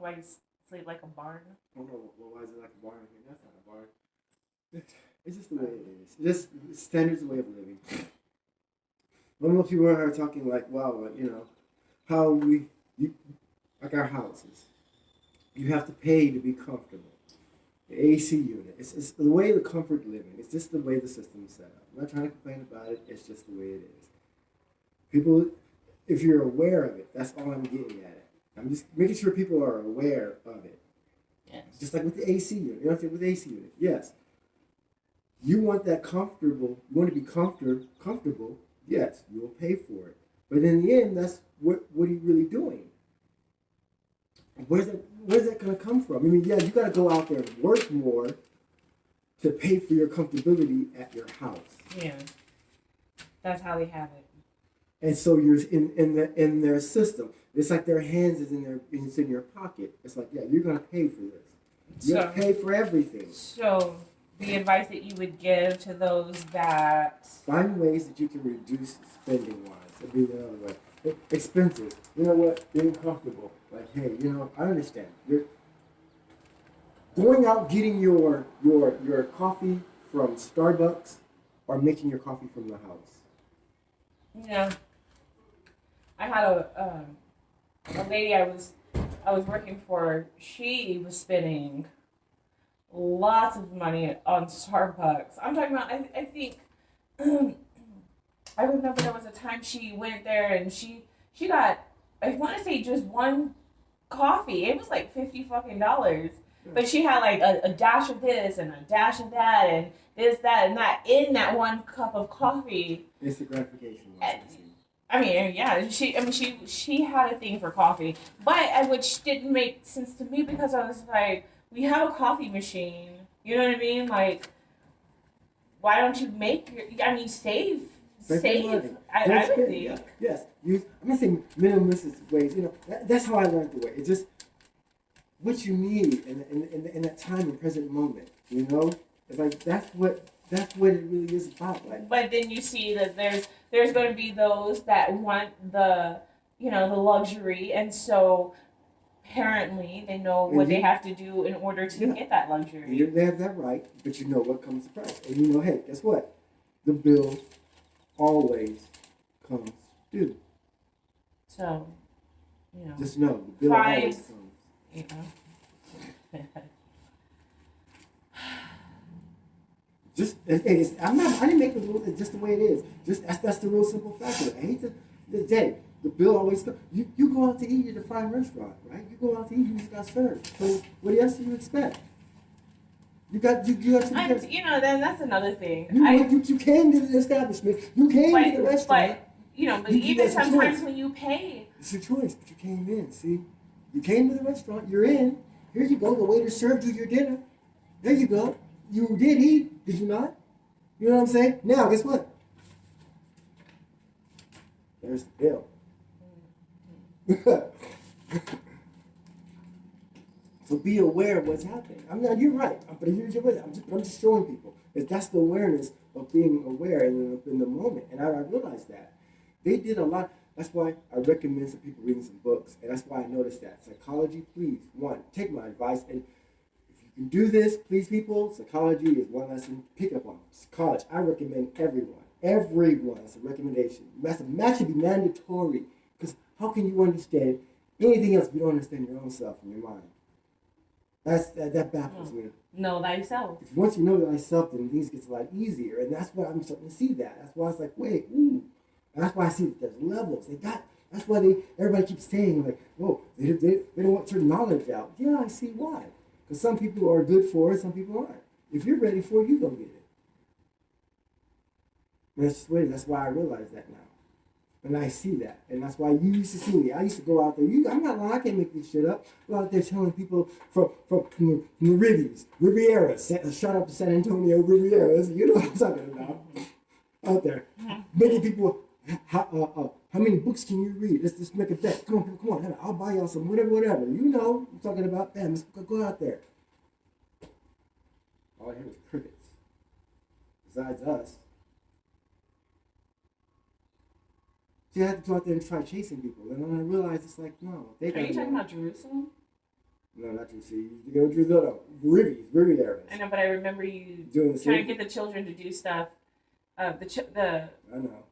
Why you sleep like a barn? I don't know. Well, why is it like a barn? I mean, that's not a barn. It's just the way it is. Just standards way of living. When most people are talking like, wow, like, how like our houses, you have to pay to be comfortable. The AC unit, it's the way the comfort living. It's just the way the system is set up. I'm not trying to complain about it. It's just the way it is. People, if you're aware of it, that's all I'm getting at it. I'm just making sure people are aware of it. Yes. Just like with the AC unit. You know what I'm saying? With the AC unit, yes. You want that comfortable. You want to be comfortable. Yes, you will pay for it. But in the end, that's what are you really doing? Where's that going to come from? I mean, yeah, you got to go out there and work more to pay for your comfortability at your house. Yeah, that's how they have it. And so you're in their system. It's like their hands is in your pocket. It's like, yeah, you're going to pay for this. You're going to pay for everything. So the advice that you would give to those that find ways that you can reduce spending wise. That'd be the other way. Expenses. You know what? Being comfortable. Like, hey, I understand. You're going out getting your coffee from Starbucks or making your coffee from the house. Yeah. I had a lady I was working for. She was spending lots of money on Starbucks. I'm talking about. I think. I remember there was a time she went there and she got, I want to say, just one coffee. It was like $50 fucking. But she had like a dash of this and a dash of that and this, that, and that in that one cup of coffee. Instant gratification. I mean, yeah, she had a thing for coffee, but which didn't make sense to me because I was like, we have a coffee machine. You know what I mean? Like, why don't you save? Save. I would think. Yeah. Yes. I'm not saying minimalist ways. That's how I learned the way. It's just what you need in that time and present moment. It's like that's what it really is about. Like, but then you see that there's going to be those that want the the luxury, and so apparently they know what they have to do in order to get that luxury. They have that right, but what comes the price, and hey, guess what? The bill always comes due. So, just know the bill always comes. I didn't make the rule. It's just the way it is. That's the real simple fact of it. I hate the bill always comes. You go out to eat at a fine restaurant, right? You go out to eat, you just got served. So what else do you expect? You got to then that's another thing. You came to the establishment. You came to the restaurant. But even sometimes when you pay, it's a choice. But you came in. See, you came to the restaurant. You're in. Here you go. The waiter served you your dinner. There you go. You did eat, did you not? You know what I'm saying? Now, guess what? There's the bill. So be aware of what's happening. You're right. But here's your way. I'm just showing people. That's the awareness of being aware in the moment. And I realized that. They did a lot. That's why I recommend some people reading some books. And that's why I noticed that. Psychology, please, take my advice. And if you can do this, please, people, psychology is one lesson. Pick up on college. I recommend everyone. Everyone. That's a recommendation. That should be mandatory. Because how can you understand anything else if you don't understand your own self and your mind? That baffles me. Know thyself. Once you know thyself, then things get a lot easier. And that's why I'm starting to see that. That's why it's like, wait, ooh. And that's why I see that there's levels. That's why everybody keeps saying, like, whoa, they don't want certain knowledge out. Yeah, I see why. Because some people are good for it, some people aren't. If you're ready for it, you go get it. And that's just the way. That's why I realize that now. And I see that. And that's why you used to see me. I used to go out there. I'm not lying. I can't make this shit up. Go out there telling people from the Riviera. Shout out to San Antonio Riviera. You know what I'm talking about. Out there. Making people, how many books can you read? Let's just make a bet. Come on, people, come on. I'll buy y'all some whatever. You know, I'm talking about them. Let's go out there. All I hear is crickets. Besides us. So you have to go out there and try chasing people. And then I realized it's like, no. Are you talking about Jerusalem? No, not you. See, you go through the Ruby areas. I know, but I remember you Doing the trying same. to get the children to do stuff. The I know.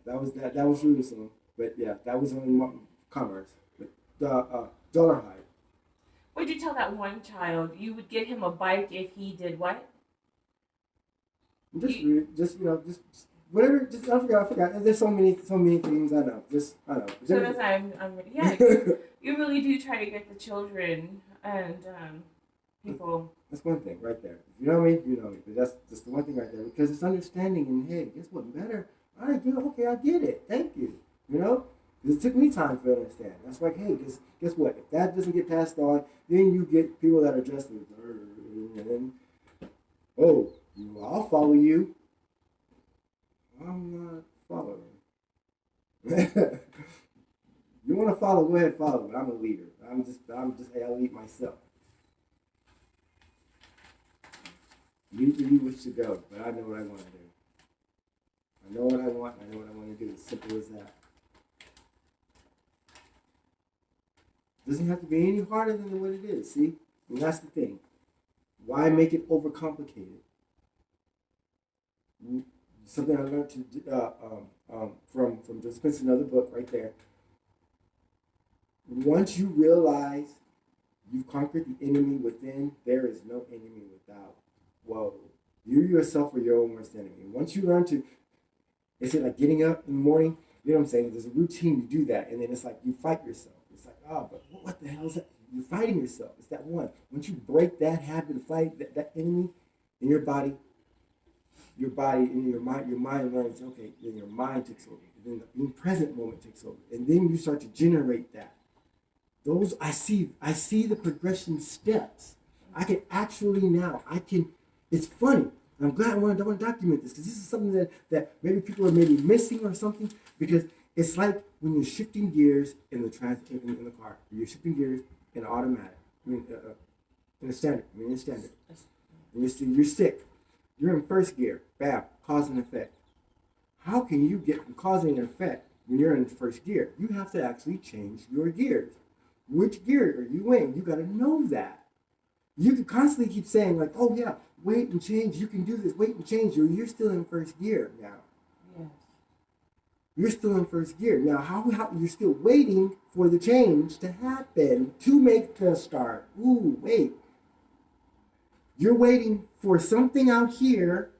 That was Jerusalem, but yeah, that was on commerce. But the dollar high. What'd you tell that one child? You would get him a bike if he did what? Just whatever. Just I forgot. There's so many things I know. I know. So that's yeah. You really do try to get the children and people. That's one thing right there. If you know me, you know me. But that's just the one thing right there because it's understanding and hey, guess what? Better. All right, okay, I get it. Thank you. You know, because it took me time to understand. That's like, hey, guess what? If that doesn't get passed on, then you get people that are just and then oh, I'll follow you. I'm not following. You want to follow? Go ahead, follow. But I'm a leader. I'm just. Hey, I lead myself. You to be wish to go, but I know what I want to do. I know what I want. I know what I want to do. As simple as that. Doesn't have to be any harder than what it is. See, and that's the thing. Why make it overcomplicated? Something I learned from just Spencer, another book right there. Once you realize you've conquered the enemy within, there is no enemy without. Whoa, you yourself are your own worst enemy. Once you learn to, is it like getting up in the morning? You know what I'm saying? There's a routine. You do that, and then it's like you fight yourself. It's like, oh, but what the hell is that? You're fighting yourself. It's that one. Once you break that habit of fight, that enemy in your body and your mind learns, okay, then your mind takes over. Then the present moment takes over. And then you start to generate that. Those I see the progression steps. I can actually now, it's funny. I'm glad I want to document this because this is something that maybe people are maybe missing or something because it's like when you're shifting gears in the car. You're shifting gears in an automatic. In a standard. In standard. And you're sick. You're in first gear. Bam. Cause and effect. How can you get from causing an effect when you're in first gear? You have to actually change your gears. Which gear are you in? You got to know that. You can constantly keep saying like, oh yeah, wait and change. You can do this. Wait and change. You're still in first gear now. Yes. You're still in first gear. Now, how you're still waiting for the change to happen to make the start. Ooh, wait. You're waiting for something out here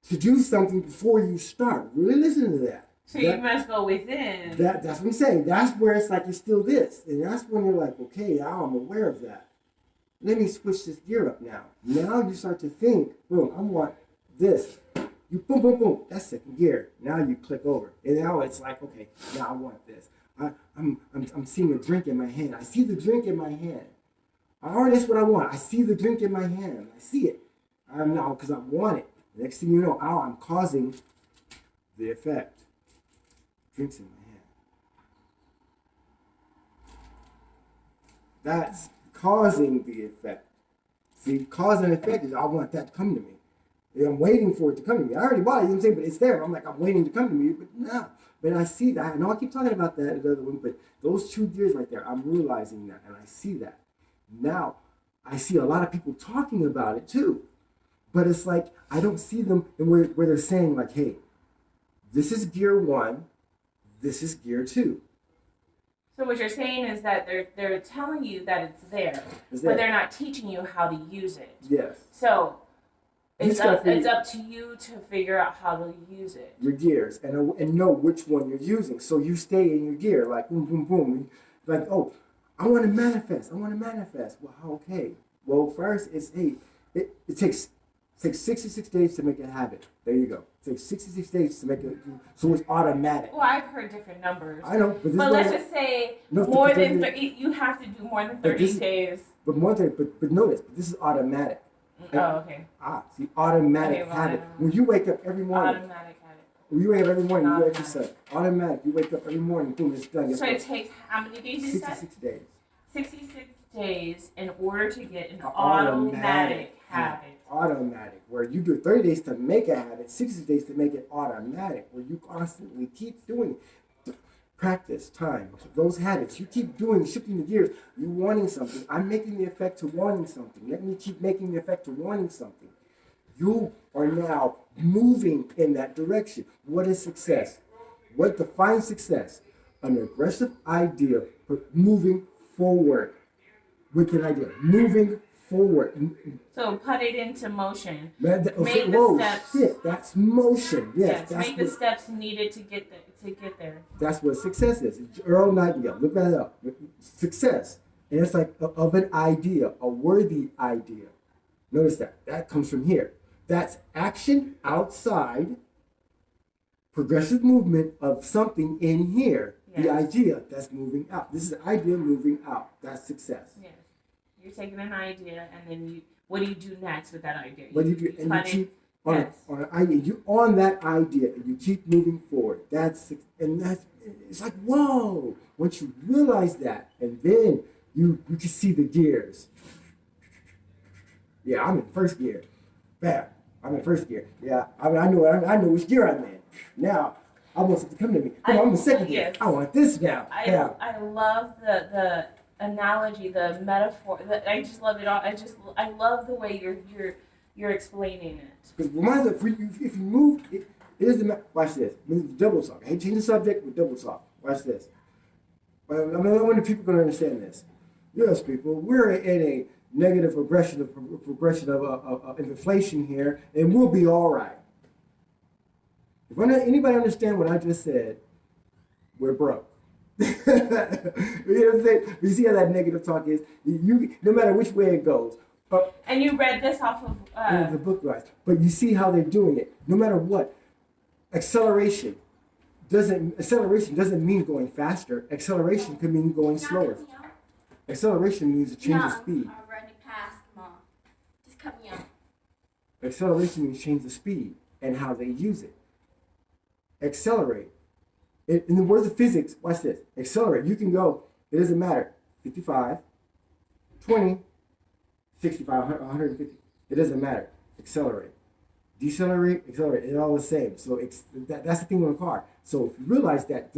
to do something before you start. Really listen to that. So you must go within. That's what I'm saying. That's where it's like you're still this. And that's when you're like, okay, now I'm aware of that. Let me switch this gear up now. Now you start to think, boom, I want this. You boom, boom, boom. That's second gear. Now you click over. And now it's like, okay, now I want this. I'm seeing a drink in my hand. I see the drink in my hand. That's what I want. I see the drink in my hand. I see it. I'm now because I want it. Next thing you know, I'm causing the effect. Drinks in my hand. That's causing the effect. See, cause and effect is I want that to come to me. And I'm waiting for it to come to me. I already bought it, you know what I'm saying? But it's there. I'm like, I'm waiting to come to me. But no. But I see that. I know I keep talking about that, the other one, but those 2 gears right there, I'm realizing that. And I see that. Now, I see a lot of people talking about it too. But it's like, I don't see them where they're saying like, hey, this is gear 1. This is gear 2. So what you're saying is that they're telling you that it's there, but they're not teaching you how to use it. Yes. So it's up to you to figure out how to use it. Your gears and know which one you're using. So you stay in your gear like boom, boom, boom. Like, oh, I want to manifest. Well, okay. Well, first it takes 66 days to make a habit. There you go. It takes 66 days to make it, so it's automatic. Well, I've heard different numbers. I know, but let's just say more than 30. You have to do more than 30 days. But notice, this is automatic. Oh, okay. See, automatic habit. When you wake up every morning. Automatic habit. When you wake up every morning, you exercise. Automatic. You wake up every morning, boom, it's done. So it takes how many days? 66 days. 66 days in order to get an automatic habit. Automatic, where you do 30 days to make a habit, 60 days to make it automatic, where you constantly keep doing it. practice, time, those habits. You keep doing, shifting the gears. You're wanting something. I'm making the effect to wanting something. Let me keep making the effect to wanting something. You are now moving in that direction. What is success? What defines success? An aggressive idea, but moving forward with an idea. Moving forward. So put it into motion. Make the steps. Shit, that's motion. Yes, that's make the steps needed to get there. That's what success is. Earl Nightingale. Look that up. Success. And it's like of an idea, a worthy idea. Notice that. That comes from here. That's action outside, progressive movement of something in here. Yes. The idea that's moving out. This is the idea moving out. That's success. Yes. You're taking an idea, and then what do you do next with that idea? What do you do? And you keep on an idea. You on that idea, and you keep moving forward. It's like, whoa. Once you realize that, and then you can see the gears. Yeah, I'm in first gear. Bam. I'm in first gear. Yeah, I know which gear I'm in. Now, I want something to come to me. I'm in second gear. I want this now. I love the analogy, the metaphor. I just love it all. I love the way you're explaining it. Because reminds me, if you move, it doesn't matter. Watch this. Double talk. I hate changing the subject with double talk. Watch this. I wonder if people are going to understand this. Yes, people, we're in a negative progression of inflation here, and we'll be all right. If anybody understand what I just said, we're broke. You know what I'm saying? You see how that negative talk is? You no matter which way it goes. And you read this off of the book, guys. But you see how they're doing it. No matter what, acceleration doesn't mean going faster. Acceleration could mean going slower. Acceleration means a change of speed. I'm running past, Mom. Just cut me off. Acceleration means change of speed and how they use it. Accelerate. In the words of physics, watch this. Accelerate. You can go, it doesn't matter, 55, 20, 65, 150. It doesn't matter. Accelerate. Decelerate, accelerate. It's all the same. So that's the thing with a car. So if you realize that,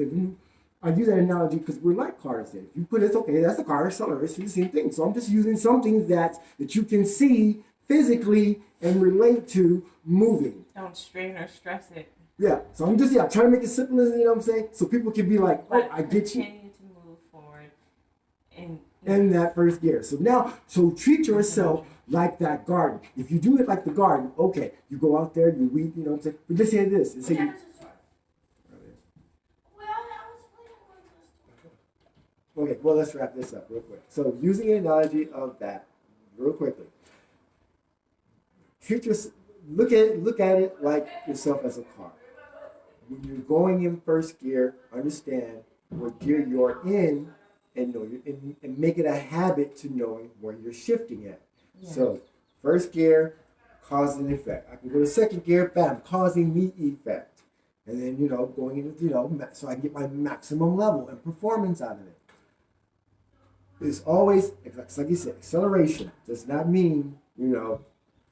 I use that analogy because we're like cars then. If you put it, okay, that's a car, accelerates, it's the same thing. So I'm just using something that you can see physically and relate to moving. Don't strain or stress it. Yeah, so I'm just trying to make it simple, you know what I'm saying? So people can be like, oh, I get you. Continue to move forward in that first gear. So treat yourself like that garden. If you do it like the garden, okay, you go out there, you weed, you know what I'm saying? But just say this. Okay, well, let's wrap this up real quick. So using an analogy of that real quickly. Look at it like yourself as a car. When you're going in first gear, understand what gear you're in and make it a habit to knowing where you're shifting at. Yeah. So first gear, cause and effect. I can go to second gear, bam, causing the effect. And then, going into, so I can get my maximum level and performance out of it. It's always, like you said, acceleration does not mean,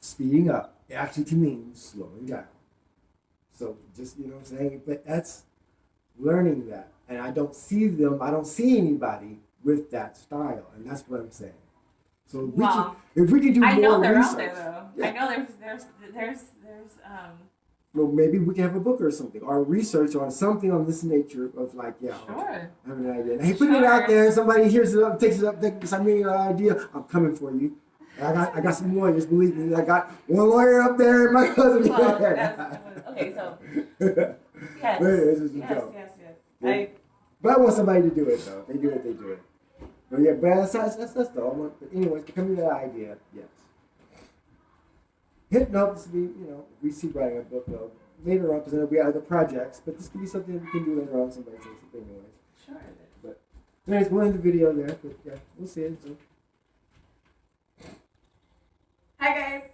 speeding up. It actually can mean slowing down. So just, what I'm saying? But that's learning that. And I don't see anybody with that style. And that's what I'm saying. So if we can do more research. I know they're out there, though. Yeah. I know there's well, maybe we can have a book or something, or research on something on this nature of sure. I have an idea. Hey, put it out there. Somebody hears it up, takes it up, thinks I'm getting an idea. I'm coming for you. I got some lawyers, believe me. I got one lawyer up there and my cousin. Okay, so yes. Yeah. But I want somebody to do it though. They do it. But yeah, but that's though. But anyways, becoming that idea, yes. Hitting up, this will be, we see writing a book though. Later on, because there'll be other projects, but this could be something we can do later on. Somebody says something anyways. Sure. But anyways, we'll end the video there. But yeah, we'll see it. So. Hi guys.